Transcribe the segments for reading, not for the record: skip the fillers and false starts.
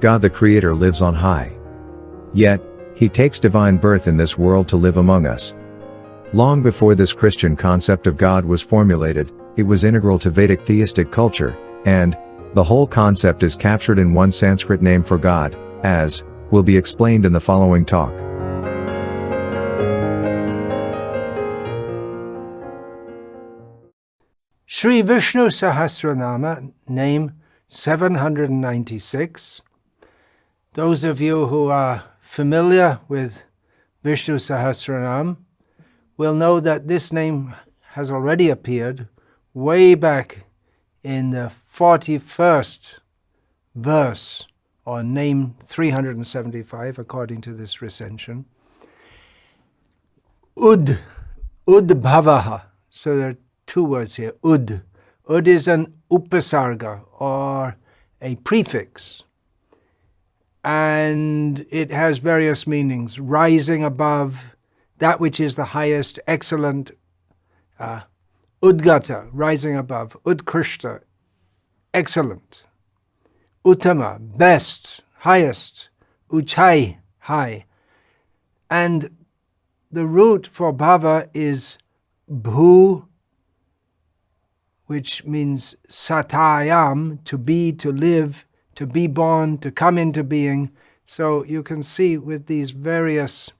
God the Creator lives on high. Yet, he takes divine birth in this world to live among us. Long before this Christian concept of God was formulated, it was integral to Vedic theistic culture, and the whole concept is captured in one Sanskrit name for God, as will be explained in the following talk. Sri Vishnu Sahasranama, name 796. Those of you who are familiar with Vishnu Sahasranama will know that this name has already appeared way back in the 41st verse, or name 375 according to this recension. Udbhavah. So there are two words here. Ud is an upasarga, or a prefix. And it has various meanings. Rising above, that which is the highest, excellent. Udgata, rising above. Utkrishta, excellent. Uttama, best, highest. Uchai, high. And the root for bhava is bhu, which means satayam, to be, to live, to be born, to come into being. So you can see with these various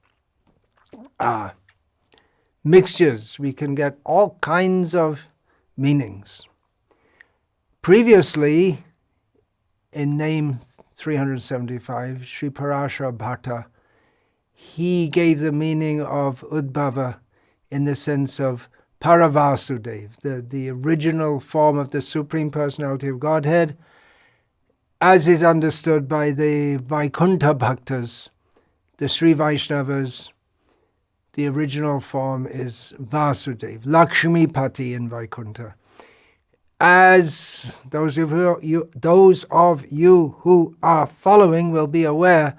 mixtures, we can get all kinds of meanings. Previously, in name 375, Sri Parashara Bhatta, he gave the meaning of Udbava in the sense of Paravasudev, the original form of the Supreme Personality of Godhead, as is understood by the Vaikuntha Bhaktas, the Sri Vaishnavas. The original form is Vasudev, Lakshmi Pati in Vaikuntha. As those of you who are following will be aware,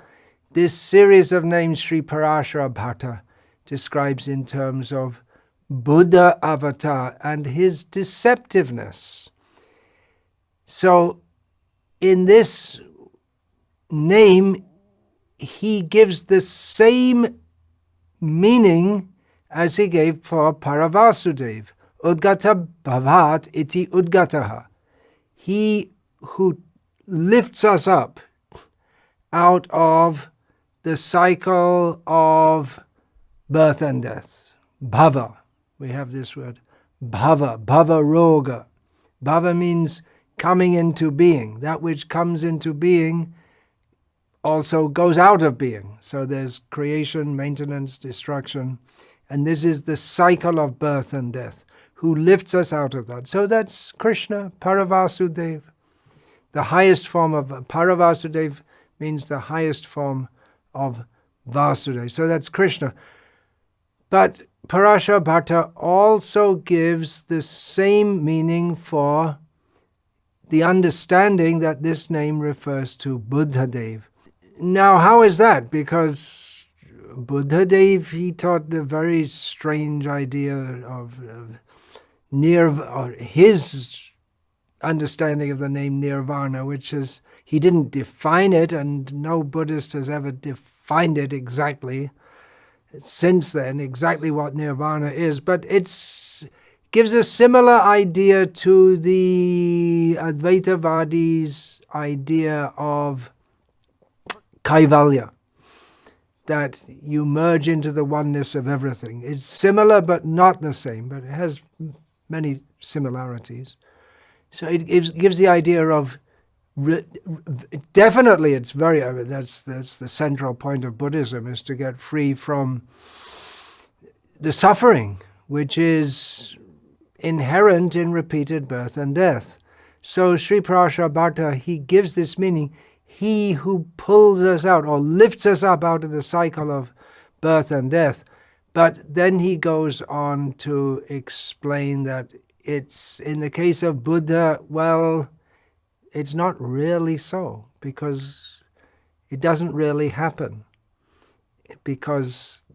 this series of names Sri Parashara Bhatta describes in terms of Buddha avatar and his deceptiveness. So in this name, he gives the same meaning as he gave for Paravasudev. Udgata bhavat iti udgataha. He who lifts us up out of the cycle of birth and death. Bhava. We have this word. Bhava. Bhava roga. Bhava means coming into being. That which comes into being also goes out of being. So there's creation, maintenance, destruction. And this is the cycle of birth and death, who lifts us out of that. So that's Krishna, Paravasudev. The highest form of Paravasudev means the highest form of Vasudev. So that's Krishna. But Parashara Bhatta also gives the same meaning for the understanding that this name refers to Buddhadev. Now, how is that? Because Buddhadev, he taught the very strange idea of his understanding of the name Nirvana, which is, he didn't define it, and no Buddhist has ever defined it exactly since then, exactly what Nirvana is, but gives a similar idea to the Advaitavadi's idea of Kaivalya, that you merge into the oneness of everything. It's similar but not the same, but it has many similarities. So it gives the idea of, definitely it's very, that's the central point of Buddhism, is to get free from the suffering, which is inherent in repeated birth and death. So Sri Parashara Bhatta, he gives this meaning, he who pulls us out or lifts us up out of the cycle of birth and death. But then he goes on to explain that it's, in the case of Buddha, well, it's not really so, because it doesn't really happen, because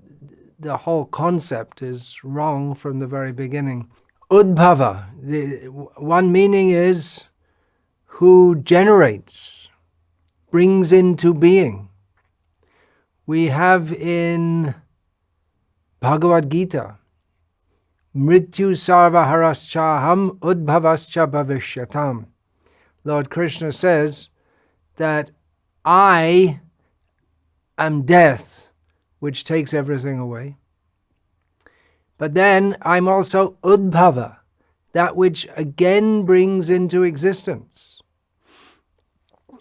the whole concept is wrong from the very beginning. Udbava, one meaning is who generates. brings into being. We have in Bhagavad Gita, Mrityu sarva haraschaham udbhavascha bhavishyatam. Lord Krishna says that I am death, which takes everything away. But then I'm also Udbava, that which again brings into existence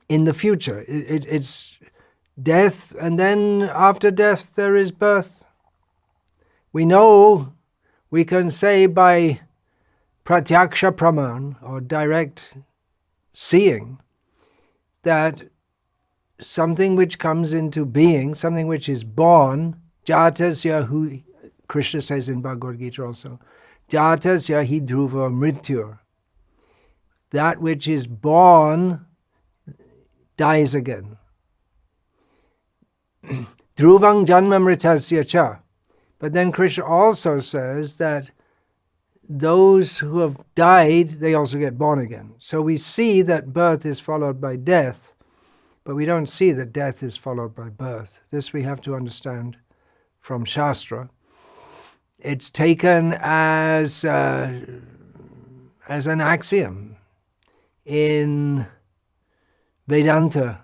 in the future. It's death, and then after death there is birth. We know, we can say by pratyaksha praman, or direct seeing, that something which comes into being, something which is born, jatasya, who Krishna says in Bhagavad Gita also, jatasya hi dhruva mrityur. That which is born dies again. Dhruvang janma mritasya cha. But then Krishna also says that those who have died, they also get born again. So we see that birth is followed by death, but we don't see that death is followed by birth. This we have to understand from Shastra. It's taken as an axiom in Vedanta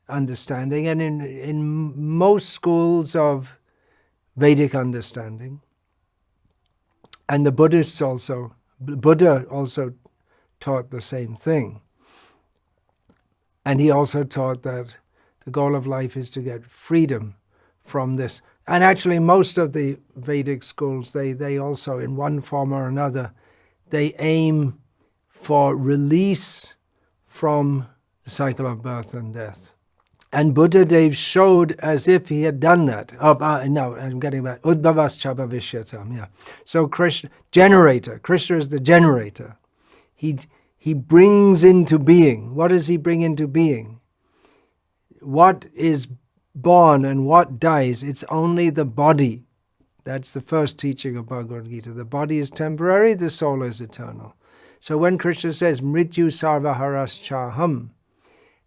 understanding and in most schools of Vedic understanding. And the Buddhists also, Buddha also taught the same thing. And he also taught that the goal of life is to get freedom from this. And actually most of the Vedic schools, they also, in one form or another, they aim for release from the cycle of birth and death. And Buddha Dev showed as if he had done that. No, I'm getting back. Udbhavascha bhavishyatam, yeah. So Krishna, generator. Krishna is the generator. He brings into being. What does he bring into being? What is born and what dies? It's only the body. That's the first teaching of Bhagavad Gita. The body is temporary, the soul is eternal. So when Krishna says, Mrityu sarva haraschaham,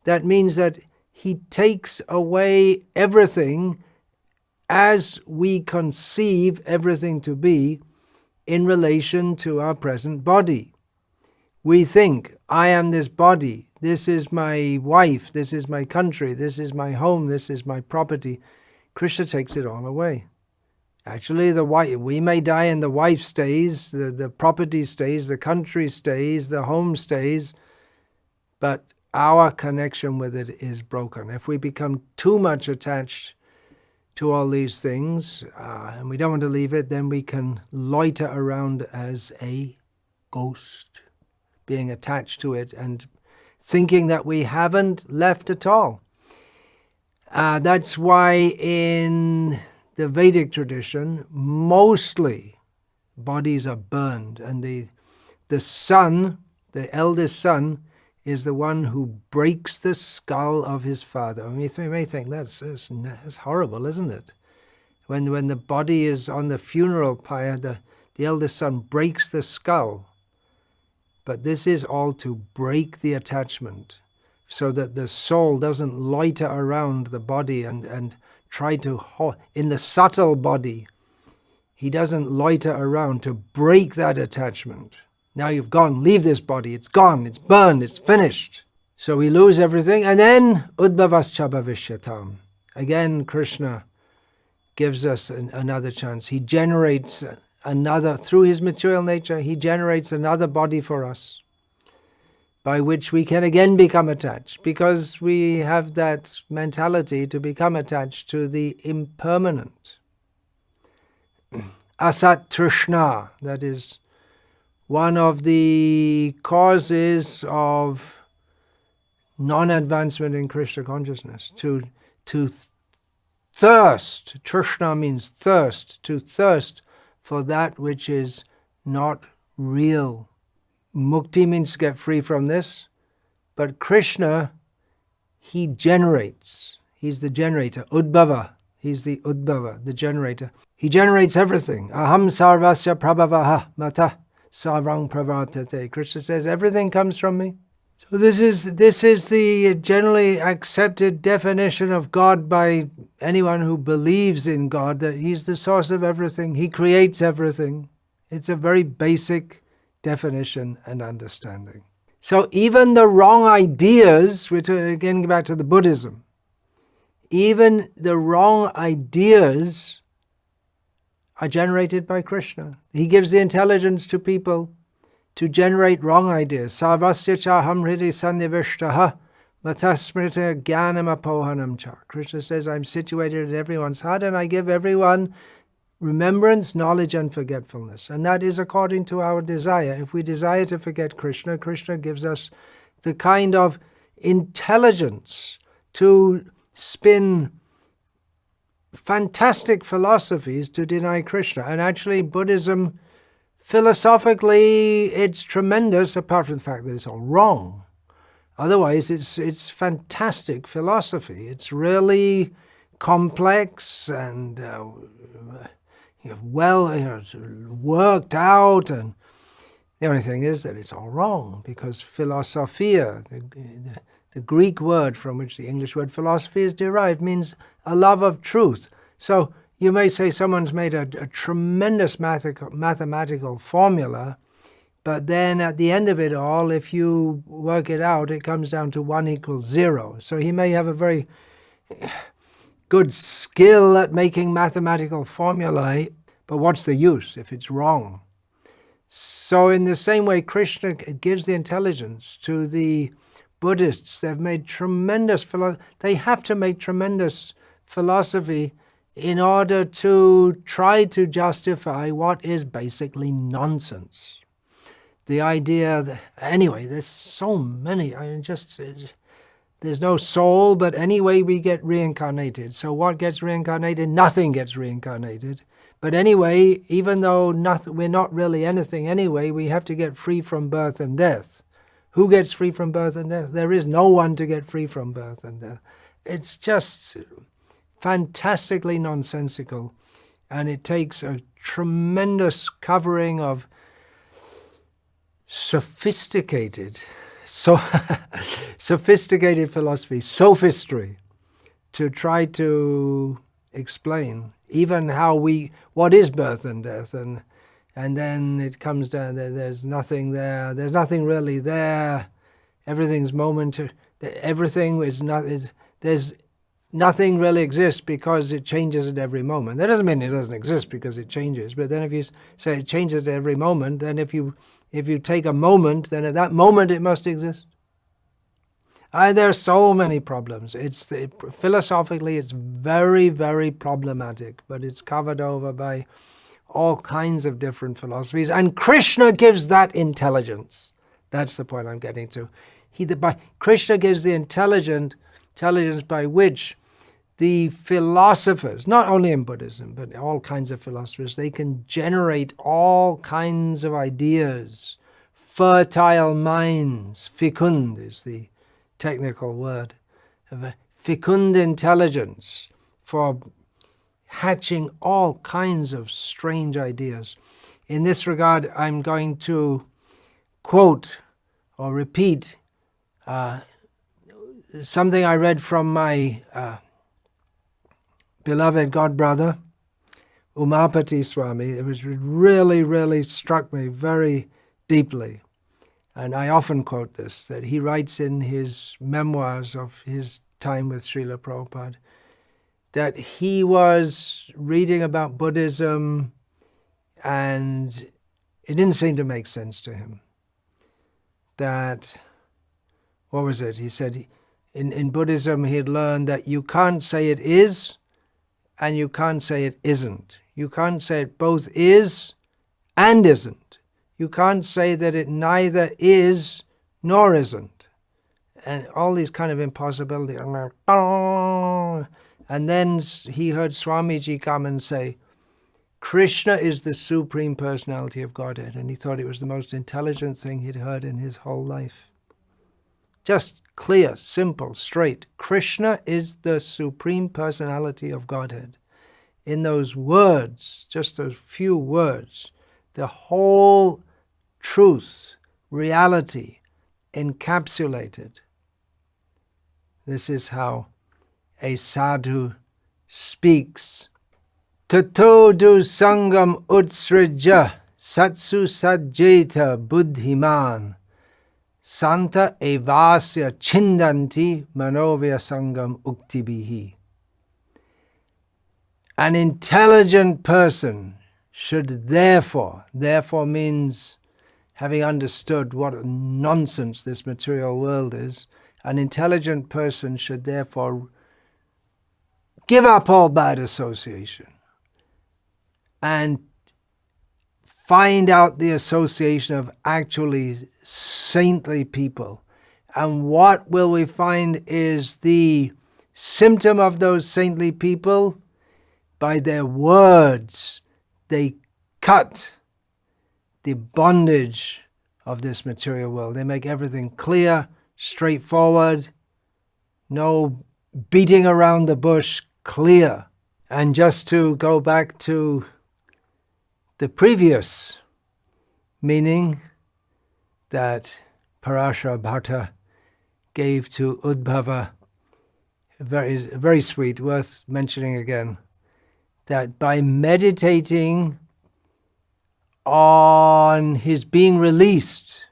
that means that he takes away everything as we conceive everything to be in relation to our present body. We think, I am this body, this is my wife, this is my country, this is my home, this is my property. Krishna takes it all away. Actually, we may die and the wife stays, the property stays, the country stays, the home stays, but our connection with it is broken. If we become too much attached to all these things and we don't want to leave it, then we can loiter around as a ghost, being attached to it and thinking that we haven't left at all. That's why in the Vedic tradition, mostly bodies are burned, and the son, the eldest son, is the one who breaks the skull of his father. I mean, you may think that's horrible, isn't it? When the body is on the funeral pyre, the eldest son breaks the skull. But this is all to break the attachment, so that the soul doesn't loiter around the body and try to, in the subtle body, he doesn't loiter around to break that attachment. Now you've gone, leave this body, it's gone, it's burned, it's finished. So we lose everything, and then Udbhavascha bhavishyatam. Again, Krishna gives us another chance. He generates another, through his material nature, he generates another body for us, by which we can again become attached, because we have that mentality to become attached to the impermanent. Asat trishna, that is one of the causes of non-advancement in Krishna consciousness, to thirst. Trishna means thirst, to thirst for that which is not real. Mukti means to get free from this, but Krishna, he generates. He's the generator. Udbava, he's the Udbava, the generator. He generates everything. Aham sarvasya prabhavaha mata sarvang pravartate. Krishna says, everything comes from me. So this is the generally accepted definition of God by anyone who believes in God, that He's the source of everything. He creates everything. It's a very basic definition and understanding. So even the wrong ideas, which are again back to the Buddhism, even the wrong ideas are generated by Krishna. He gives the intelligence to people to generate wrong ideas. Sarvasya chaham hridi sannivishtaha matasmrita jnanam apohanam cha. Krishna says, I'm situated in everyone's heart and I give everyone remembrance, knowledge and forgetfulness. And that is according to our desire. If we desire to forget Krishna, Krishna gives us the kind of intelligence to spin fantastic philosophies to deny Krishna. And actually Buddhism, philosophically, it's tremendous, apart from the fact that it's all wrong. Otherwise, it's fantastic philosophy. It's really complex and worked out. And the only thing is that it's all wrong, because philosophia, the Greek word from which the English word philosophy is derived, means a love of truth. So you may say someone's made a tremendous mathematical formula, but then at the end of it all, if you work it out, it comes down to 1 = 0. So he may have a very good skill at making mathematical formulae, but what's the use if it's wrong? So in the same way, Krishna gives the intelligence to the Buddhists. They've made tremendous they have to make tremendous philosophy in order to try to justify what is basically nonsense. The idea that, anyway, there's so many, there's no soul, but anyway we get reincarnated. So what gets reincarnated? Nothing gets reincarnated. But anyway, even though we're not really anything anyway, we have to get free from birth and death. Who gets free from birth and death? There is no one to get free from birth and death. It's just fantastically nonsensical, and it takes a tremendous covering of sophisticated philosophy, sophistry, to try to explain even what is birth and death, and then it comes down that there's nothing there, there's nothing really there, everything's momentary, everything is not, there's nothing really exists because it changes at every moment. That doesn't mean it doesn't exist because it changes, but then if you say it changes at every moment, then if you take a moment, then at that moment it must exist. There are so many problems. Philosophically, it's very, very problematic, but it's covered over by all kinds of different philosophies, and Krishna gives that intelligence. That's the point I'm getting to. Krishna gives the intelligence by which the philosophers, not only in Buddhism, but all kinds of philosophers, they can generate all kinds of ideas, fertile minds. Fecund is the technical word, of a fecund intelligence for hatching all kinds of strange ideas. In this regard, I'm going to quote or repeat something I read from my beloved godbrother, Umapati Swami. It was really, really struck me very deeply. And I often quote this, that he writes in his memoirs of his time with Srila Prabhupada, that he was reading about Buddhism and it didn't seem to make sense to him. That, what was it? He said in Buddhism he had learned that you can't say it is and you can't say it isn't. You can't say it both is and isn't. You can't say that it neither is nor isn't. And all these kind of impossibilities. And then he heard Swamiji come and say, Krishna is the Supreme Personality of Godhead. And he thought it was the most intelligent thing he'd heard in his whole life. Just clear, simple, straight. Krishna is the Supreme Personality of Godhead. In those words, just those few words, the whole truth, reality, encapsulated. This is how a sadhu speaks. Tatodu sangam utsrija satsu sajjeta buddhiman santa evasya chindanti manovya sangam uktibihi. An intelligent person should therefore means having understood what nonsense this material world is, an intelligent person should therefore give up all bad association and find out the association of actually saintly people. And what will we find is the symptom of those saintly people? By their words, they cut the bondage of this material world. They make everything clear, straightforward, no beating around the bush, clear. And just to go back to the previous meaning that Parashara Bhatta gave to Udbava, very, very sweet, worth mentioning again, that by meditating on his being released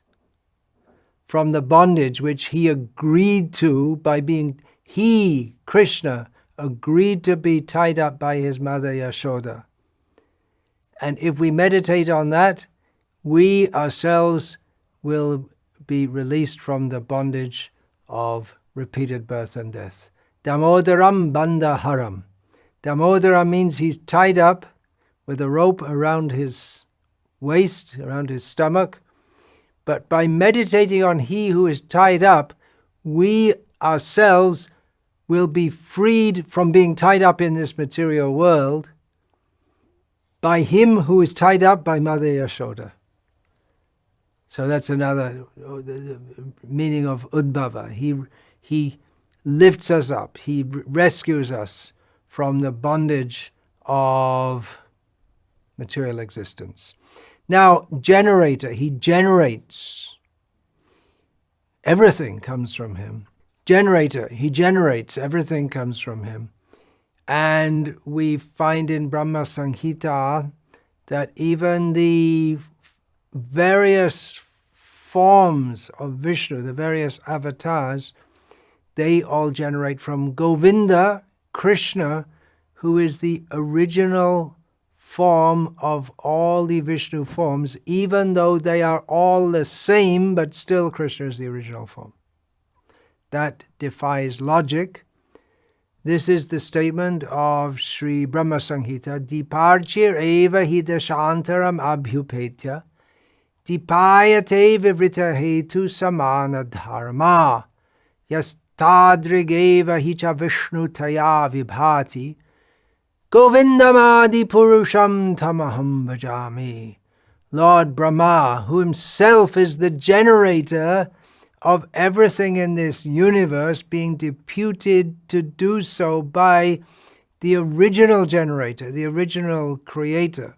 from the bondage which he agreed to by being, he, Krishna, agreed to be tied up by his mother Yashoda. And if we meditate on that, we ourselves will be released from the bondage of repeated birth and death. Damodaram bandhaharam. Damodara means he's tied up with a rope around his waist, around his stomach. But by meditating on he who is tied up, we ourselves will be freed from being tied up in this material world by him who is tied up by Mother Yashoda. So that's another meaning of Udbava. He lifts us up. He rescues us from the bondage of material existence. Now, generator, he generates. Everything comes from him. Generator, he generates. Everything comes from him. And we find in Brahma Samhita that even the various forms of Vishnu, the various avatars, they all generate from Govinda, Krishna, who is the original form of all the Vishnu forms, even though they are all the same, but still Krishna is the original form. That defies logic. This is the statement of Sri Brahma Samhita, Diparchir eva hidashantaram abhyupetya, dipayate vivrita hetu samana dharma, yastadrigeva hicha vishnu taya vibhati, Govindamadi purusham tamaham bhajami. Lord Brahma, who himself is the generator of everything in this universe, being deputed to do so by the original generator, the original creator,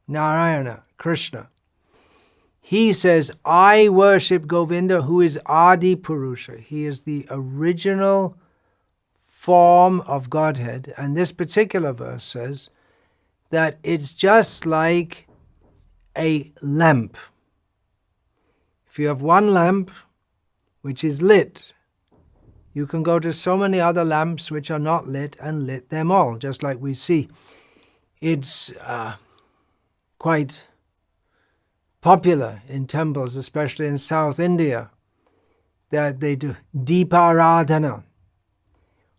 Narayana, Krishna. He says, I worship Govinda, who is Adi Purusha. He is the original form of Godhead. And this particular verse says that it's just like a lamp. If you have one lamp which is lit, you can go to so many other lamps which are not lit and lit them all, just like we see. It's quite popular in temples, especially in South India, that they do Deeparadhana.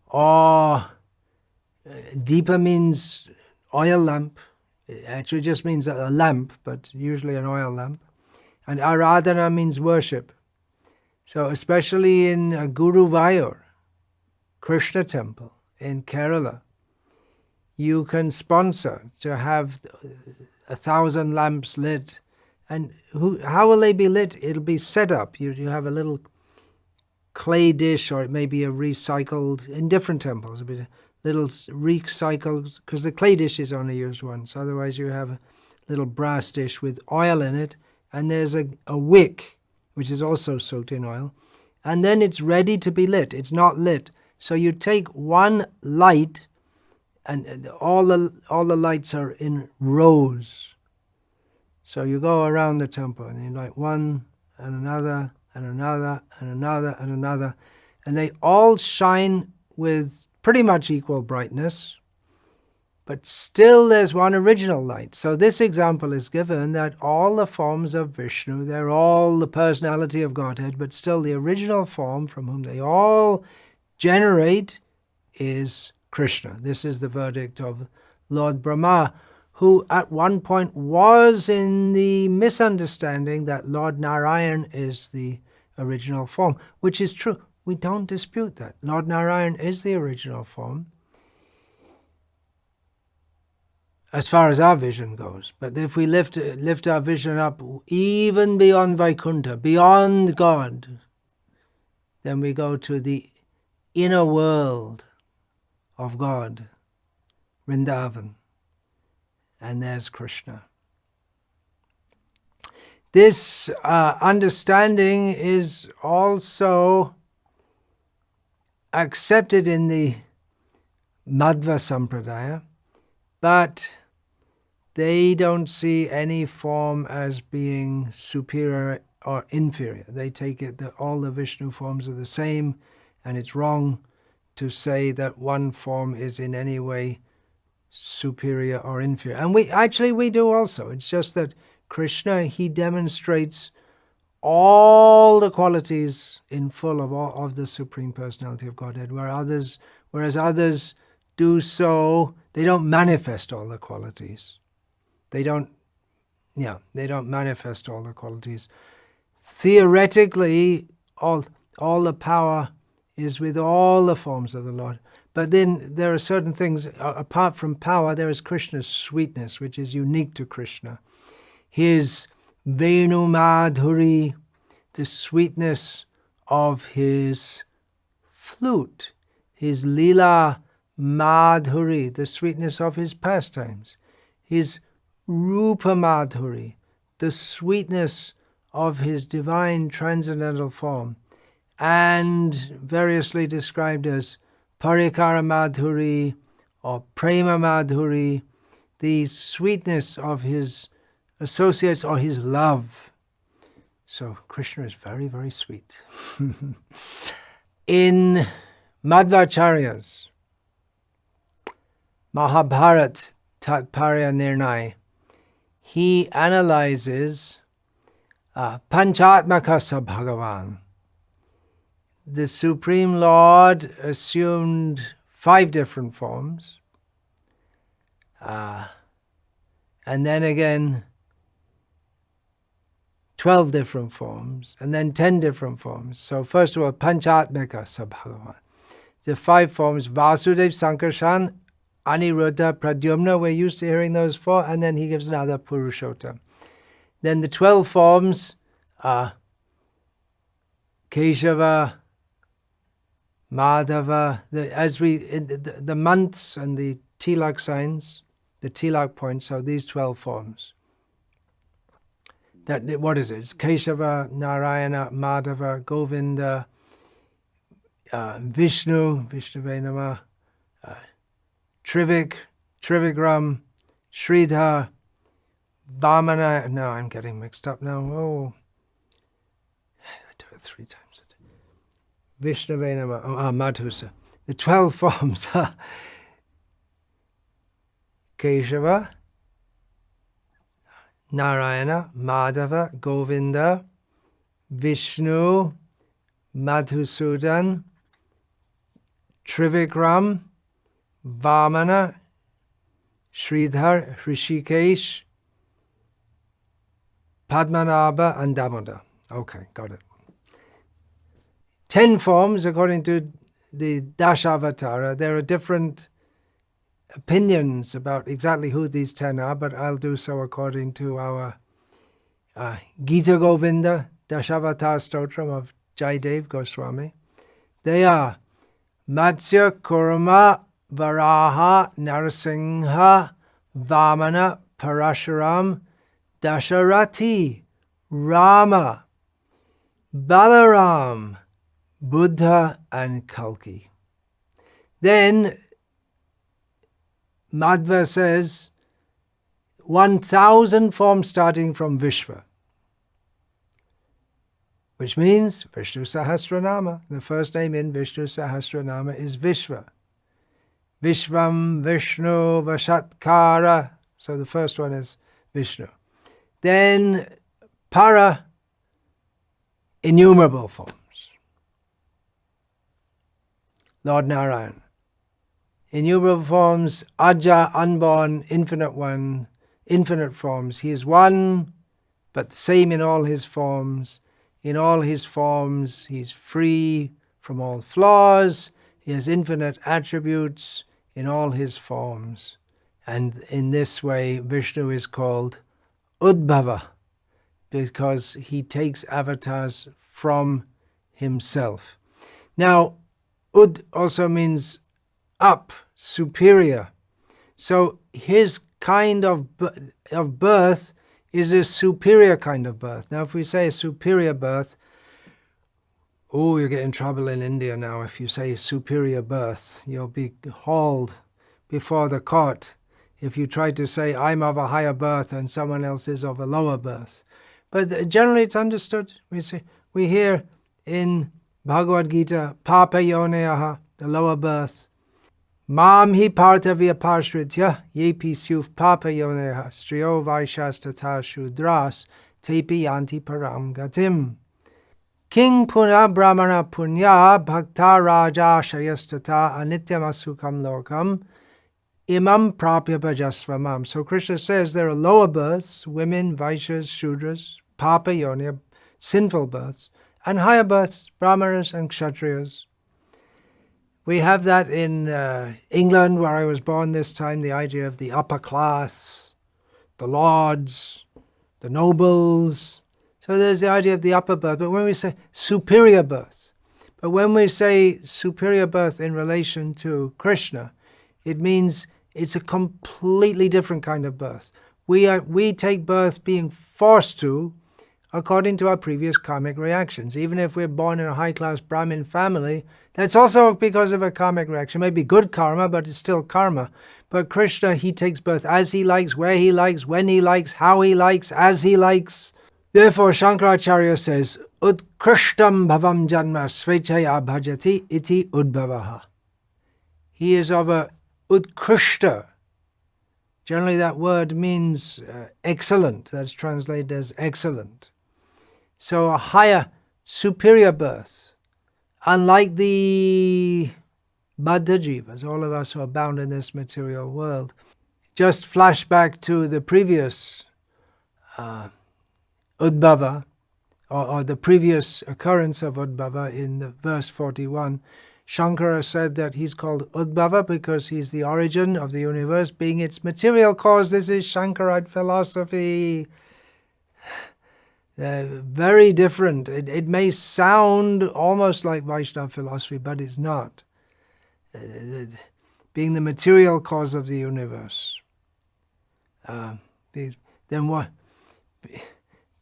Or Deepa means oil lamp. It actually just means a lamp, but usually an oil lamp. And Aradhana means worship. So especially in Guruvayur, Krishna temple in Kerala, you can sponsor to have 1,000 lamps lit. And how will they be lit? It'll be set up. You have a little clay dish, or it may be a recycled, in different temples, it'll be a little recycled, because the clay dish is only used once. Otherwise you have a little brass dish with oil in it, and there's a wick which is also soaked in oil, and then it's ready to be lit. It's not lit. So you take one light, and all the lights are in rows. So you go around the temple, and you light one, and another, and another, and another, and another, and they all shine with pretty much equal brightness, but still there's one original light. So this example is given that all the forms of Vishnu, they're all the personality of Godhead, but still the original form from whom they all generate is Krishna. This is the verdict of Lord Brahma, who at one point was in the misunderstanding that Lord Narayan is the original form, which is true. We don't dispute that. Lord Narayan is the original form, as far as our vision goes. But if we lift our vision up even beyond Vaikuntha, beyond God, then we go to the inner world of God, Vrindavan, and there's Krishna. This understanding is also accepted in the Madhva Sampradaya, but they don't see any form as being superior or inferior. They take it that all the Vishnu forms are the same, and it's wrong to say that one form is in any way superior or inferior. And we do also. It's just that Krishna, he demonstrates all the qualities in full of the Supreme Personality of Godhead, whereas others do so, they don't manifest all the qualities. They don't manifest all the qualities. Theoretically, all the power is with all the forms of the Lord. But then there are certain things, apart from power, there is Krishna's sweetness, which is unique to Krishna. His Venu Madhuri, the sweetness of his flute, his Lila Madhuri, the sweetness of his pastimes, his Rupa Madhuri, the sweetness of his divine transcendental form, and variously described as Parikara Madhuri or Prema Madhuri, the sweetness of his associates or his love. So Krishna is very, very sweet. In Madhvacharya's Mahabharat Tatparya Nirnay, he analyzes Panchatmakasa Bhagavan. The Supreme Lord assumed 5 different forms, and then again 12 different forms, and then 10 different forms. So first of all, Panchatmaka Sabhagavan. The 5 forms, Vasudev, Sankarshan, Aniruddha, Pradyumna, we're used to hearing those 4, and then he gives another Purushotta. Then the 12 forms, Keshava, Madhava, the months and the tilak signs, the tilak points are these 12 forms. What is it? It's Keshava, Narayana, Madhava, Govinda, Vishnu, Vishnuvaya Namah, Trivikram, Sridhar, Vamana. No, I'm getting mixed up now. Oh, I do it 3 times a day. Vishnuvaya Namah, Madhusa. The 12 forms are Keshava, Narayana, Madhava, Govinda, Vishnu, Madhusudan, Trivikram, Vamana, Sridhar, Hrishikesh, Padmanabha, and Damodar. Okay, got it. 10 forms according to the Dashavatara. There are different opinions about exactly who these 10 are, but I'll do so according to our Gita Govinda, Dashavatar Stotram of Jaidev Goswami. They are Matsya, Kurma, Varaha, Narasingha, Vamana, Parashuram, Dasharati, Rama, Balaram, Buddha and Kalki. Then Madhva says 1,000 forms starting from Vishva, which means Vishnu Sahasranama. The first name in Vishnu Sahasranama is Vishva. Vishvam, Vishnu, Vashatkara. So the first one is Vishnu. Then Para, innumerable forms. Lord Narayan. Innumerable forms, Aja, unborn, infinite one, infinite forms. He is one, but the same in all his forms. In all his forms, he's free from all flaws. He has infinite attributes in all his forms. And in this way, Vishnu is called Udbava, because he takes avatars from himself. Now, Ud also means up, superior. So his kind of birth is a superior kind of birth. Now, if we say a superior birth, oh, you get in trouble in India now. If you say superior birth, you'll be hauled before the court if you try to say, I'm of a higher birth and someone else is of a lower birth. But generally it's understood. We hear in Bhagavad Gita, Papa Yoneyaha, the lower birth. Mam hi partavya parshritya, yepi syuf Papa Yoneyaha, striyo vaishas tata shudras, tepi yanti param gatim. King puna brahmana punya, bhakta raja shayastata, anityam asukam lokam, imam prapya bhajasvamam. So Krishna says there are lower births, women, vaishyas, shudras, papa yonya, sinful births, and higher births, brahmanas and kshatriyas. We have that in England, where I was born this time, the idea of the upper class, the lords, the nobles. So there's the idea of the upper birth. But when we say superior birth, in relation to Krishna, it means it's a completely different kind of birth. We take birth being forced to, according to our previous karmic reactions. Even if we're born in a high-class Brahmin family, that's also because of a karmic reaction. It may be good karma, but it's still karma. But Krishna, he takes birth as he likes, where he likes, when he likes, how he likes, as he likes. Therefore, Shankaracharya says, Utkrishtam bhavam janma svechaya bhajati iti Udbavaha. He is of a Utkrishta. Generally that word means excellent. That's translated as excellent. So a higher, superior birth. Unlike the Baddha Jivas, all of us who are bound in this material world. Just flash back to the previous Udbava, or the previous occurrence of Udbava in the verse 41. Shankara said that he's called Udbava because he's the origin of the universe, being its material cause. This is Shankarite philosophy. Very different. It may sound almost like Vaishnava philosophy, but it's not. Being the material cause of the universe. Then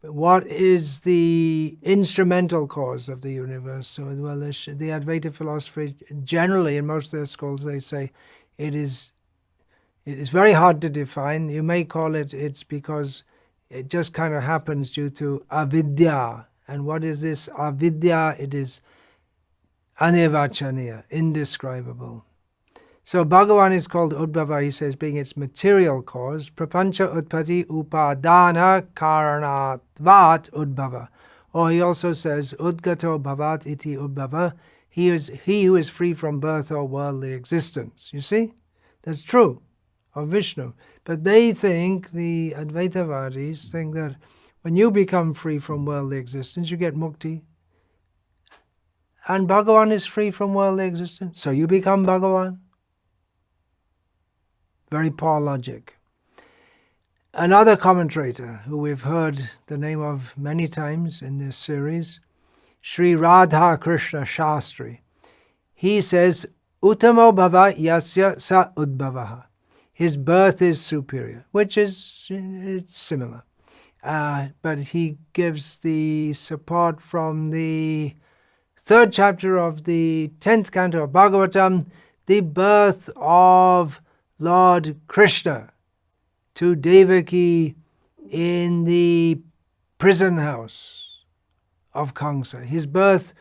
what is the instrumental cause of the universe? So, well, the Advaita philosophy, generally in most of their schools, they say it is very hard to define. You may call it's because it just kind of happens due to avidya. And what is this avidya? It is anivachaniya, indescribable. So Bhagavan is called Udbhava, he says, being its material cause. Prapancha utpati upadana karanatvat Udbhava. Or he also says, Udgato bhavat iti Udbhava. He who is free from birth or worldly existence. You see? That's true of Vishnu. But they think, the Advaitavadis think that when you become free from worldly existence, you get mukti. And Bhagavan is free from worldly existence, so you become Bhagavan. Very poor logic. Another commentator who we've heard the name of many times in this series, Sri Radha Krishna Shastri, he says, Uttamo bhava yasya sa udbhavaha. His birth is superior, which is it's similar. but he gives the support from the 3rd chapter of the 10th canto of Bhagavatam, the birth of Lord Krishna to Devaki in the prison house of Kamsa. His birth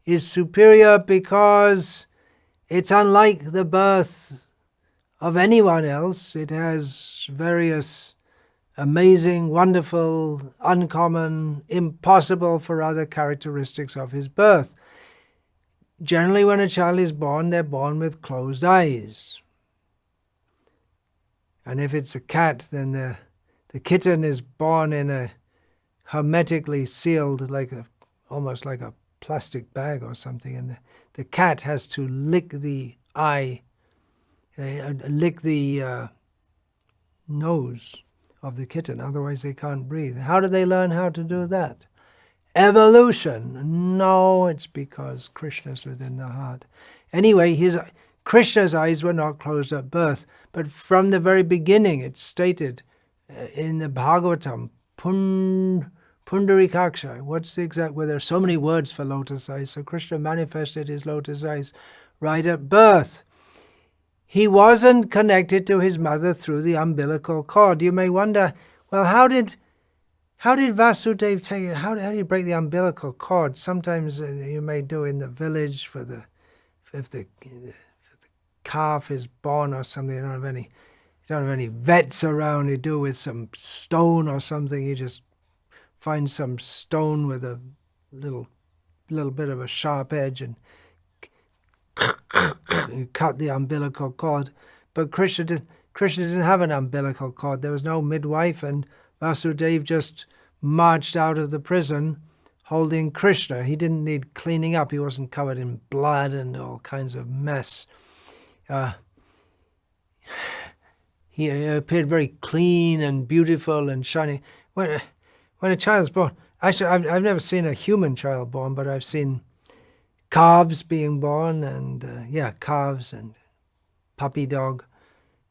is superior because it's unlike the birth of anyone else. It has various amazing, wonderful, uncommon, impossible for other characteristics of his birth. Generally, when a child is born, they're born with closed eyes. And if it's a cat, then the kitten is born in a hermetically sealed, almost like a plastic bag or something, and the cat has to lick the eye, lick the nose of the kitten, otherwise they can't breathe. How do they learn how to do that? Evolution. No, it's because Krishna's within the heart. Anyway, Krishna's eyes were not closed at birth, but from the very beginning it's stated in the Bhagavatam, Pundarikaksha, what's the exact, well, there are so many words for lotus eyes, so Krishna manifested his lotus eyes right at birth. He wasn't connected to his mother through the umbilical cord. You may wonder, well, how did Vasudeva take it? How did he break the umbilical cord? Sometimes you may do in the village if the calf is born or something. You don't have any vets around. You do with some stone or something. You just find some stone with a little bit of a sharp edge and you cut the umbilical cord. But Krishna didn't have an umbilical cord. There was no midwife, and Vasudeva just marched out of the prison holding Krishna. He didn't need cleaning up. He wasn't covered in blood and all kinds of mess. He appeared very clean and beautiful and shining. When a child's born, actually, I've never seen a human child born, but I've seen calves being born, and calves and puppy dog.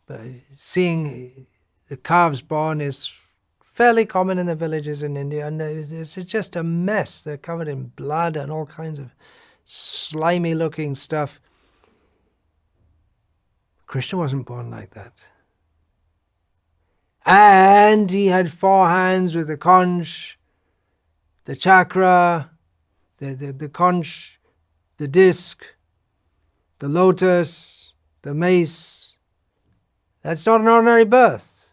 But seeing the calves born is fairly common in the villages in India, and it's just a mess. They're covered in blood and all kinds of slimy-looking stuff. Krishna wasn't born like that. And he had 4 hands with the conch, the chakra, the conch, the disc, the lotus, the mace. That's not an ordinary birth.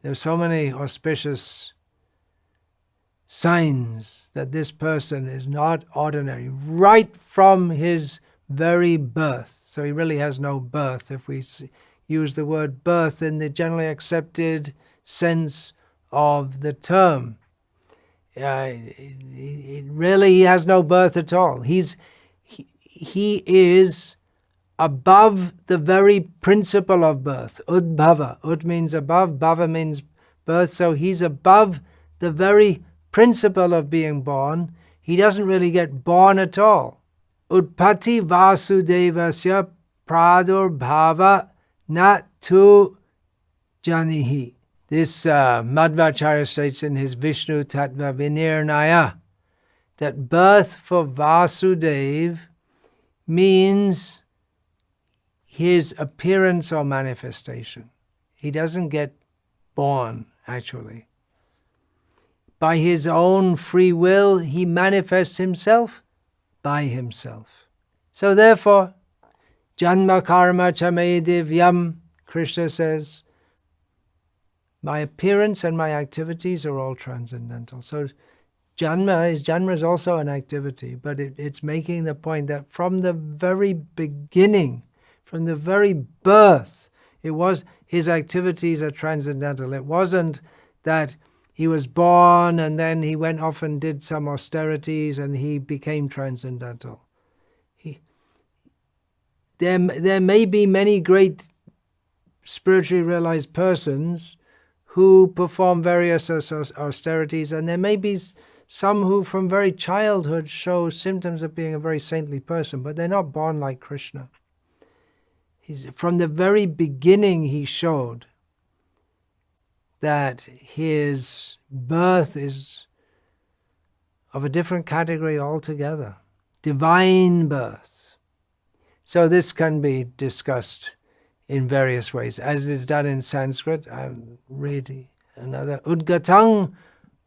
There's so many auspicious signs that this person is not ordinary, right from his very birth. So he really has no birth, if we use the word birth in the generally accepted sense of the term. He has no birth at all. He is above the very principle of birth. Udbava. Ud means above, bhava means birth. So he's above the very principle of being born. He doesn't really get born at all. Utpati vasudevasya pradurbhava nat tu janihi. This Madhvacharya states in his Vishnu Tattva Vinirnaya that birth for Vasudeva means his appearance or manifestation. He doesn't get born, actually. By his own free will, he manifests himself by himself. So therefore, Janma karma chame divyam, Krishna says, my appearance and my activities are all transcendental. So Janma is also an activity, but it's making the point that from the very beginning, from the very birth, his activities are transcendental. It wasn't that he was born and then he went off and did some austerities and he became transcendental. There may be many great spiritually realized persons who perform various austerities, and there may be some who from very childhood show symptoms of being a very saintly person, but they're not born like Krishna. From the very beginning he showed that his birth is of a different category altogether. Divine birth. So this can be discussed in various ways, as is done in Sanskrit. I'll read another. Udgatang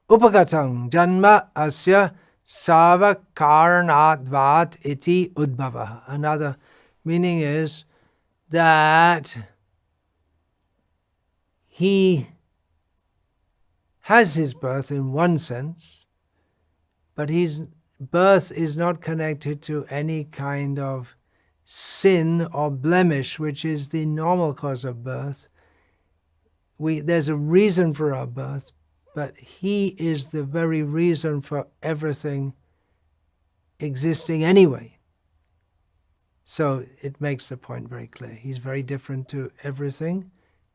upagatang janma asya sava karanadvat iti udbava. Another meaning is that he has his birth in one sense, but his birth is not connected to any kind of sin or blemish, which is the normal cause of birth. There's a reason for our birth, but he is the very reason for everything existing anyway. So it makes the point very clear. He's very different to everything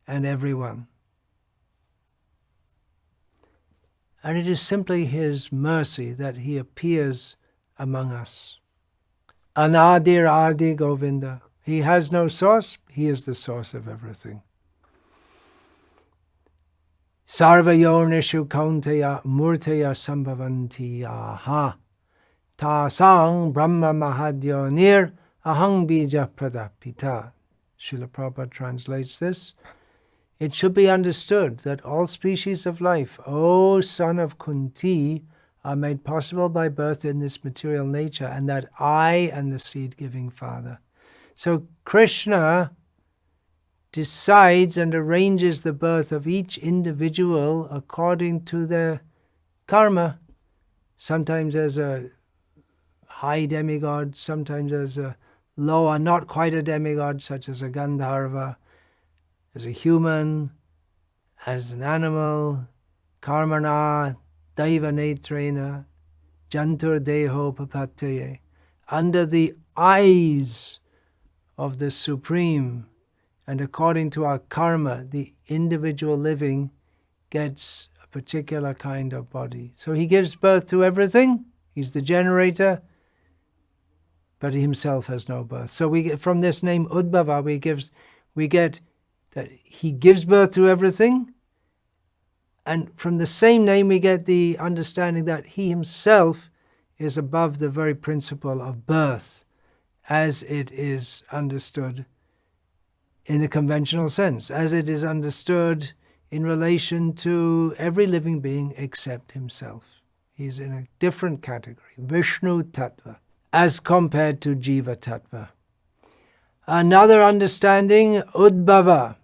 and everyone. And it is simply his mercy that he appears among us. Anadir Adi Govinda. He has no source. He is the source of everything. Sarva Yornishu Kaunteya Murteya Sambhavanti Aha. Tasang Brahma Mahadyonir Ahang Bija Pradapita. Srila Prabhupada translates this. It should be understood that all species of life, O son of Kunti, are made possible by birth in this material nature, and that I am the seed-giving Father. So Krishna decides and arranges the birth of each individual according to their karma. Sometimes as a high demigod, sometimes as a lower, not quite a demigod, such as a Gandharva, as a human, as an animal, karmana, daiva netrena, jantur deho papataye. Under the eyes of the Supreme, and according to our karma, the individual living gets a particular kind of body. So he gives birth to everything. He's the generator, but he himself has no birth. So we get, from this name Udbava, we get that he gives birth to everything, and from the same name we get the understanding that he himself is above the very principle of birth, as it is understood in the conventional sense, as it is understood in relation to every living being except himself. He's in a different category, Vishnu Tattva, as compared to Jiva Tattva. Another understanding, Udbava.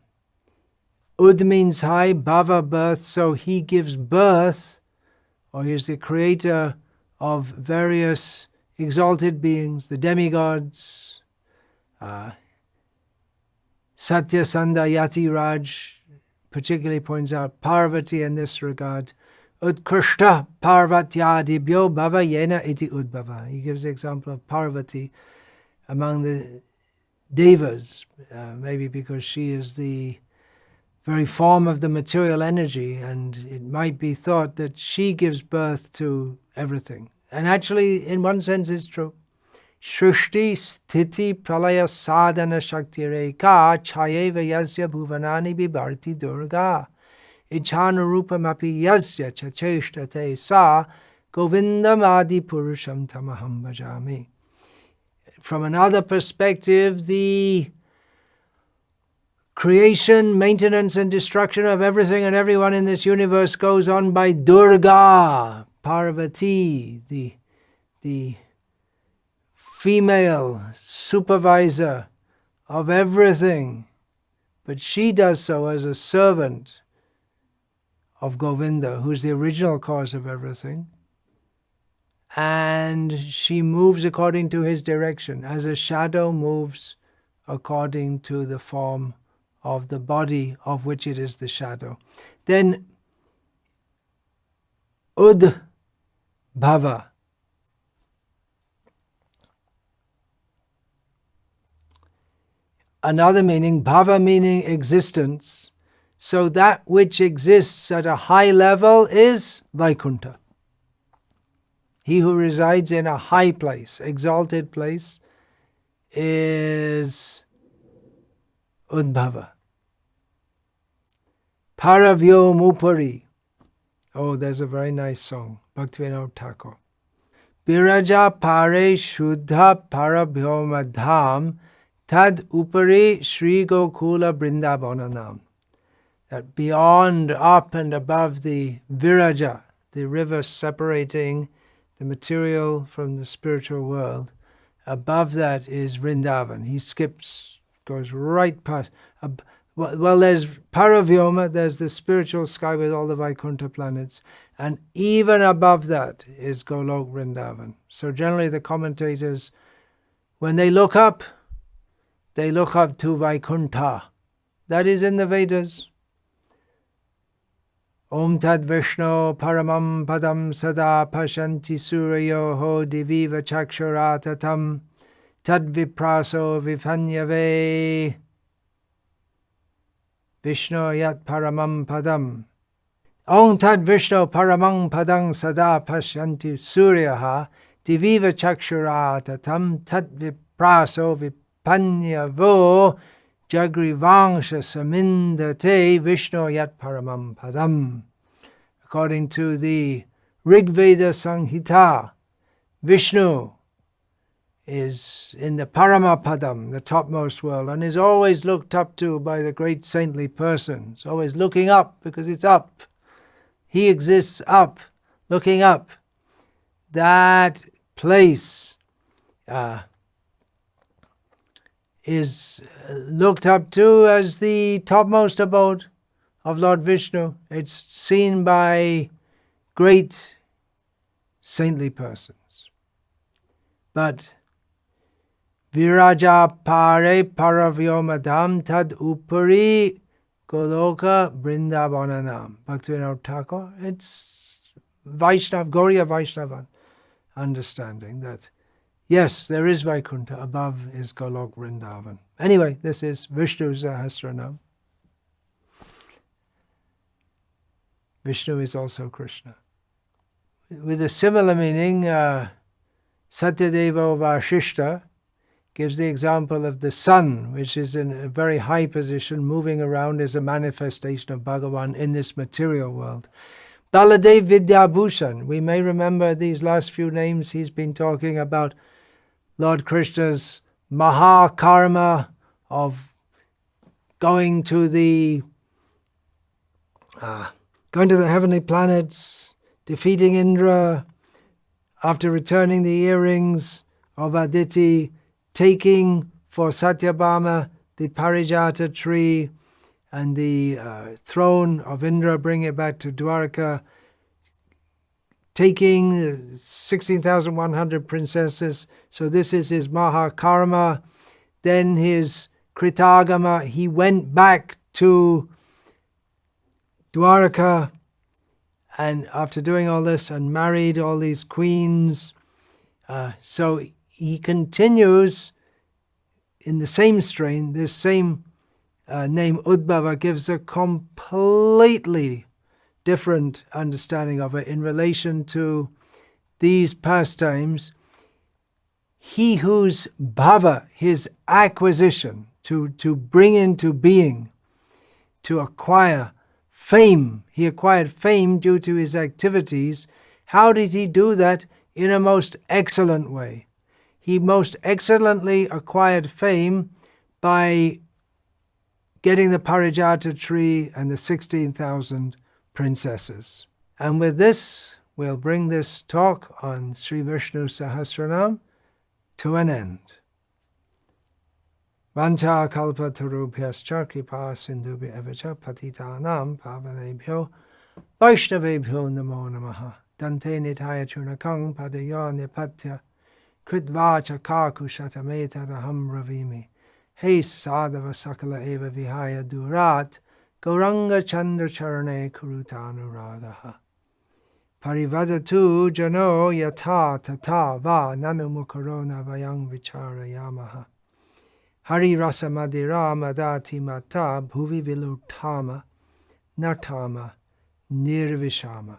Ud means high, Bhava, birth, so he gives birth, or he is the creator of various exalted beings, the demigods. Satya Sanda Yati Raj particularly points out Parvati in this regard. Utkrishta Parvatyadibhyo Bhava Yena iti Udbava. He gives the example of Parvati among the Devas, maybe because she is the very form of the material energy, and it might be thought that she gives birth to everything. And actually, in one sense, it's true. Shrishti sthiti pralaya sadhana shakti reka chayeva yasya bhuvanani bibharti durga ichhana rupamapi yasya chacheshtate sa govindam adi purusham tamaham bhajami. From another perspective, the creation, maintenance, and destruction of everything and everyone in this universe goes on by Durga, Parvati, the female supervisor of everything. But she does so as a servant of Govinda, who's the original cause of everything. And she moves according to his direction, as a shadow moves according to the form of the body of which it is the shadow. Then Udbhava. Another meaning, bhava meaning existence. So that which exists at a high level is Vaikuntha. He who resides in a high place, exalted place, is Udbhava. Paravyomupari. Oh, there's a very nice song, Bhaktivinoda Thakur. Biraja pare shuddha parabhyoma dham tad upari Sri Gokula Vrindavananam. That beyond, up and above the Viraja, the river separating the material from the spiritual world, above that is Vrindavan. He skips, goes right past. Well, there's Paravyoma, there's the spiritual sky with all the Vaikuntha planets, and even above that is Golok Vrindavan. So generally the commentators, when they look up to Vaikuntha. That is in the Vedas. Om Tad Vishnu Paramam Padam Sada Pashanti Surayoho Diviva Chakshuratatam Tad Vipraso Vipanyave Vishnu Yat Paramam Padam. Om Tad Vishnu Paramam Padam Sada Pashanti Suryaha Diviva Chakshuratatam Tad Vipraso Vipanyavo Jagrivangsha Samindate Vishnu Yat Paramam Padam. According to the Rig Veda Sanghita, Vishnu is in the Paramapadam, the topmost world, and is always looked up to by the great saintly persons, always looking up because it's up. He exists up, looking up. That place is looked up to as the topmost abode of Lord Vishnu. It's seen by great saintly persons. But Viraja pare paravyomadam tad upari goloka brindavananam. Bhaktivinoda Thakur, it's Vaishnav, Gauriya Vaishnava understanding that yes, there is Vaikuntha, above is Golok Vrindavan. Anyway, this is Vishnu Sahasranama. Vishnu is also Krishna. With a similar meaning, Satyadeva Vashishta gives the example of the sun, which is in a very high position, moving around as a manifestation of Bhagavan in this material world. Baladev Vidyabhushan, we may remember these last few names, he's been talking about Lord Krishna's Mahakarma of going to the heavenly planets, defeating Indra, after returning the earrings of Aditi, taking for Satyabhama the Parijata tree and the throne of Indra, bringing it back to Dwarka, taking 16,100 princesses. So this is his Mahakarma. Then his Kritagama, he went back to Dwarka, and after doing all this and married all these queens, so he continues in the same strain. This same name Udbava gives a completely different understanding of it in relation to these pastimes. He whose bhava, his acquisition, to bring into being, to acquire fame. He acquired fame due to his activities. How did he do that? In a most excellent way. He most excellently acquired fame by getting the Parijata tree and the 16,000 princesses. And with this, we'll bring this talk on Sri Vishnu Sahasranama to an end. Vancha kalpa tarubhyascha kripa sindhubhya evacha patitanam pavanebhyo vaishnavebhyo namo namaha dante nitaya chunakang padayo nipatya kritvacha kakushatameta raham ravimi he sadhava sakala eva vihaya durat gauranga chandra charane kurutanuragaha parivadatu jano yata tata va nanumukarona vayang vicharayamaha Hari rasa madira madati mata bhuvi vilutama nartama nirvishama.